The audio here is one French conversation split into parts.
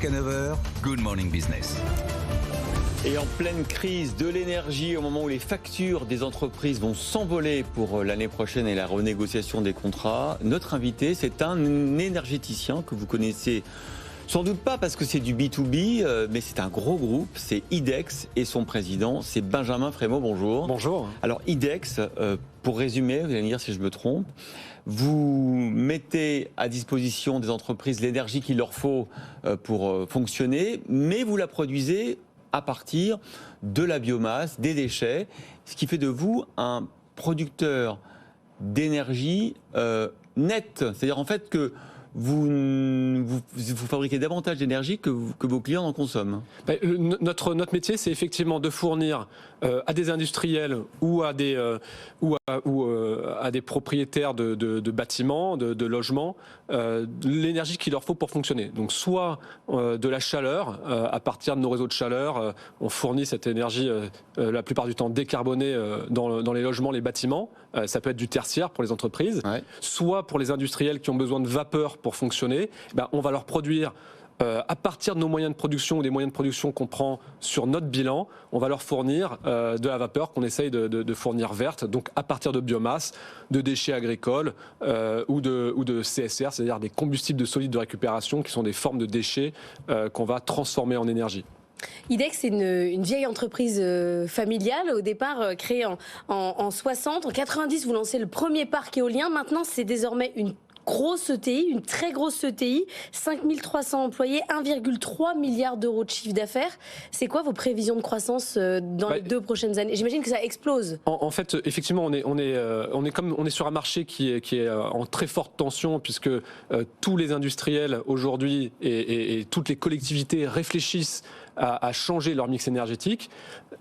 Jusqu'à 9h, Good Morning Business. Et en pleine crise de l'énergie, au moment où les factures des entreprises vont s'envoler pour l'année prochaine et la renégociation des contrats, notre invité, c'est un énergéticien que vous connaissez sans doute pas parce que c'est du B2B, mais c'est un gros groupe, c'est IDEX et son président, c'est Benjamin Frémaux. Bonjour. Bonjour. Alors IDEX, pour résumer, vous allez me dire si je me trompe, vous mettez à disposition des entreprises l'énergie qu'il leur faut pour fonctionner, mais vous la produisez à partir de la biomasse, des déchets, ce qui fait de vous un producteur d'énergie net. C'est-à-dire en fait que vous fabriquez davantage d'énergie que vos clients en consomment. Notre métier, c'est effectivement de fournir à des industriels ou à des propriétaires de bâtiments, de logements, l'énergie qu'il leur faut pour fonctionner. Donc soit de la chaleur, à partir de nos réseaux de chaleur, on fournit cette énergie la plupart du temps décarbonée dans les logements, les bâtiments. Ça peut être du tertiaire pour les entreprises, ouais. Soit pour les industriels qui ont besoin de vapeur pour fonctionner, on va leur produire à partir de nos moyens de production ou des moyens de production qu'on prend sur notre bilan, on va leur fournir de la vapeur qu'on essaye de fournir verte, donc à partir de biomasse, de déchets agricoles ou de CSR, c'est-à-dire des combustibles de solides de récupération qui sont des formes de déchets qu'on va transformer en énergie. IDEX, c'est une vieille entreprise familiale, au départ créée en 60. En 90, vous lancez le premier parc éolien. Maintenant, c'est désormais une grosse ETI, une très grosse ETI, 5300 employés, 1,3 milliard d'euros de chiffre d'affaires. C'est quoi vos prévisions de croissance dans les 2 prochaines années ? J'imagine que ça explose. En fait, effectivement, on est sur un marché qui est en très forte tension, puisque tous les industriels aujourd'hui et toutes les collectivités réfléchissent à changer leur mix énergétique.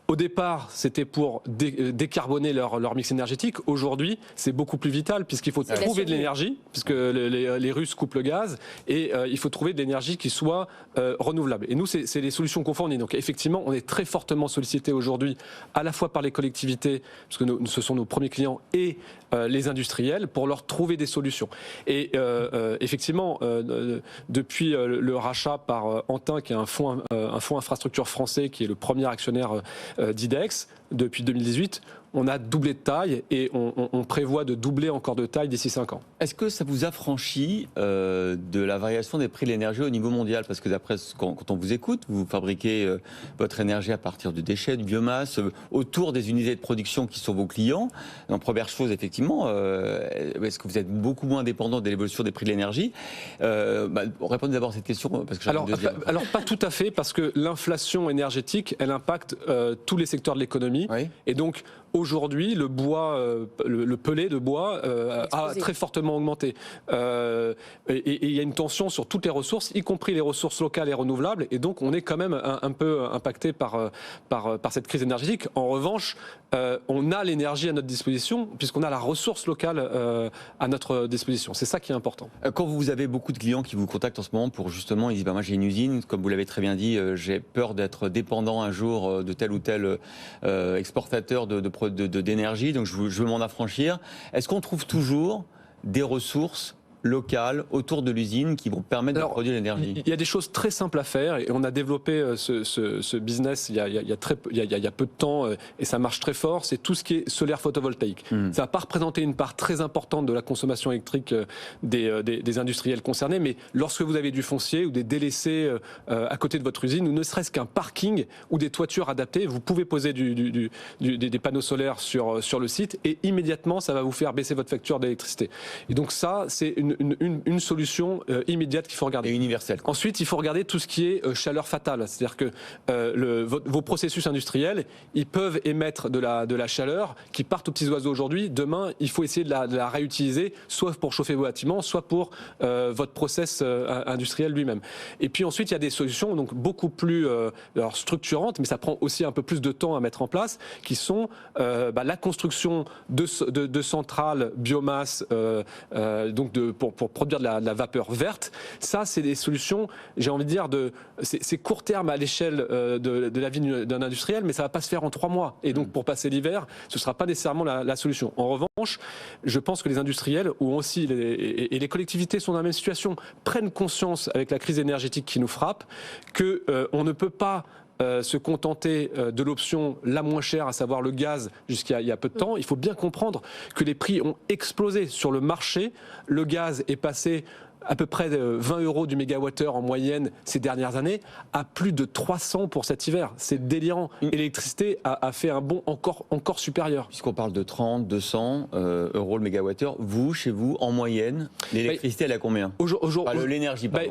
Au départ, c'était pour décarboner leur mix énergétique. Aujourd'hui, c'est beaucoup plus vital puisqu'il faut trouver de l'énergie, puisque les Russes coupent le gaz, et il faut trouver de l'énergie qui soit renouvelable. Et nous, c'est les solutions qu'on fournit. Donc effectivement, on est très fortement sollicité aujourd'hui, à la fois par les collectivités, parce que ce sont nos premiers clients, et les industriels, pour leur trouver des solutions. Et effectivement, depuis le rachat par Antin, qui est un fonds infrastructure français, qui est le premier actionnaire d'IDEX, depuis 2018, on a doublé de taille et on prévoit de doubler encore de taille d'ici 5 ans. Est-ce que ça vous affranchit de la variation des prix de l'énergie au niveau mondial ? Parce que d'après, quand on vous écoute, vous fabriquez votre énergie à partir de déchets, de biomasse, autour des unités de production qui sont vos clients. Donc, première chose, effectivement, est-ce que vous êtes beaucoup moins dépendant de l'évolution des prix de l'énergie ? Répondez d'abord à cette question. Parce que alors, pas tout à fait, parce que l'inflation énergétique, elle impacte tous les secteurs de l'économie. Oui. Et donc, aujourd'hui, le bois, le pellet de bois a très fortement augmenté. Et il y a une tension sur toutes les ressources, y compris les ressources locales et renouvelables. Et donc, on est quand même un peu impacté par cette crise énergétique. En revanche, on a l'énergie à notre disposition, puisqu'on a la ressource locale à notre disposition. C'est ça qui est important. Quand vous avez beaucoup de clients qui vous contactent en ce moment pour justement, ils disent moi j'ai une usine, comme vous l'avez très bien dit, j'ai peur d'être dépendant un jour de tel ou tel exportateur d'énergie, donc je veux m'en affranchir. Est-ce qu'on trouve toujours des ressources locales autour de l'usine qui vont permettre de produire l'énergie? Il y a des choses très simples à faire, et on a développé ce business il y a peu de temps, et ça marche très fort. C'est tout ce qui est solaire photovoltaïque. Ça ne va pas représenter une part très importante de la consommation électrique des industriels concernés, mais lorsque vous avez du foncier ou des délaissés à côté de votre usine, ou ne serait-ce qu'un parking ou des toitures adaptées, vous pouvez poser des panneaux solaires sur le site, et immédiatement ça va vous faire baisser votre facture d'électricité. Et donc ça, c'est une solution immédiate qu'il faut regarder. Et universelle. Ensuite, il faut regarder tout ce qui est chaleur fatale. C'est-à-dire que vos processus industriels, ils peuvent émettre de la chaleur qui partent aux petits oiseaux aujourd'hui. Demain, il faut essayer de la réutiliser, soit pour chauffer vos bâtiments, soit pour votre process industriel lui-même. Et puis ensuite, il y a des solutions donc beaucoup plus structurantes, mais ça prend aussi un peu plus de temps à mettre en place, qui sont la construction de centrales biomasse, donc de pour produire de la vapeur verte. Ça, c'est des solutions, j'ai envie de dire, c'est court terme à l'échelle de la vie d'un industriel, mais ça va pas se faire en 3 mois. Et donc, pour passer l'hiver, ce sera pas nécessairement la solution. En revanche, je pense que les industriels et les collectivités sont dans la même situation, prennent conscience avec la crise énergétique qui nous frappe que on ne peut pas se contenter de l'option la moins chère, à savoir le gaz, jusqu'à il y a peu de temps. Il faut bien comprendre que les prix ont explosé sur le marché. Le gaz est passé à peu près 20 € du mégawattheure en moyenne ces dernières années, à plus de 300 pour cet hiver. C'est délirant. L'électricité a fait un bond encore supérieur. Puisqu'on parle de 30, 200 € le mégawattheure, chez vous, en moyenne, l'électricité, elle a combien? L'énergie, pardon.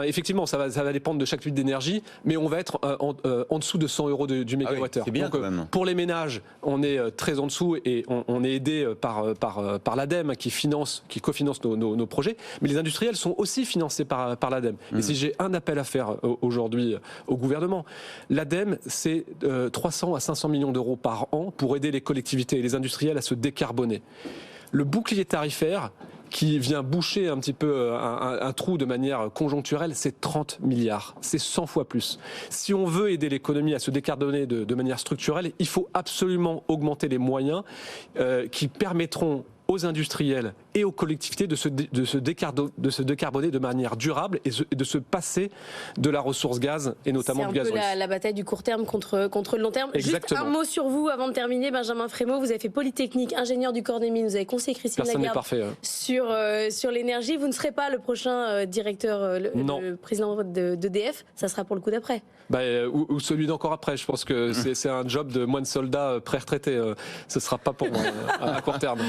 Effectivement, ça va dépendre de chaque type d'énergie, mais on va être en dessous de 100 € du mégawattheure. C'est bien. Donc, quand même. Pour les ménages, on est très en dessous et on est aidé par l'ADEME qui cofinance nos projets, mais les industriels sont aussi financés par l'ADEME. Et si j'ai un appel à faire aujourd'hui au gouvernement, l'ADEME, c'est 300 à 500 millions d'euros par an pour aider les collectivités et les industriels à se décarboner. Le bouclier tarifaire qui vient boucher un petit peu un trou de manière conjoncturelle, c'est 30 milliards. C'est 100 fois plus. Si on veut aider l'économie à se décarboner de manière structurelle, il faut absolument augmenter les moyens qui permettront aux industriels et aux collectivités de se décarboner de manière durable et de se passer de la ressource gaz et notamment du gaz russe. C'est un peu la bataille du court terme contre le long terme. Exactement. Juste un mot sur vous avant de terminer, Benjamin Frémaux. Vous avez fait Polytechnique, ingénieur du corps des mines. Vous avez conseillé Christine Lagarde sur l'énergie. Vous ne serez pas le prochain directeur, le président d'EDF. Ça sera pour le coup d'après. Ou celui d'encore après. Je pense que c'est un job de moine soldat pré-retraité. Ce ne sera pas pour moi à court terme.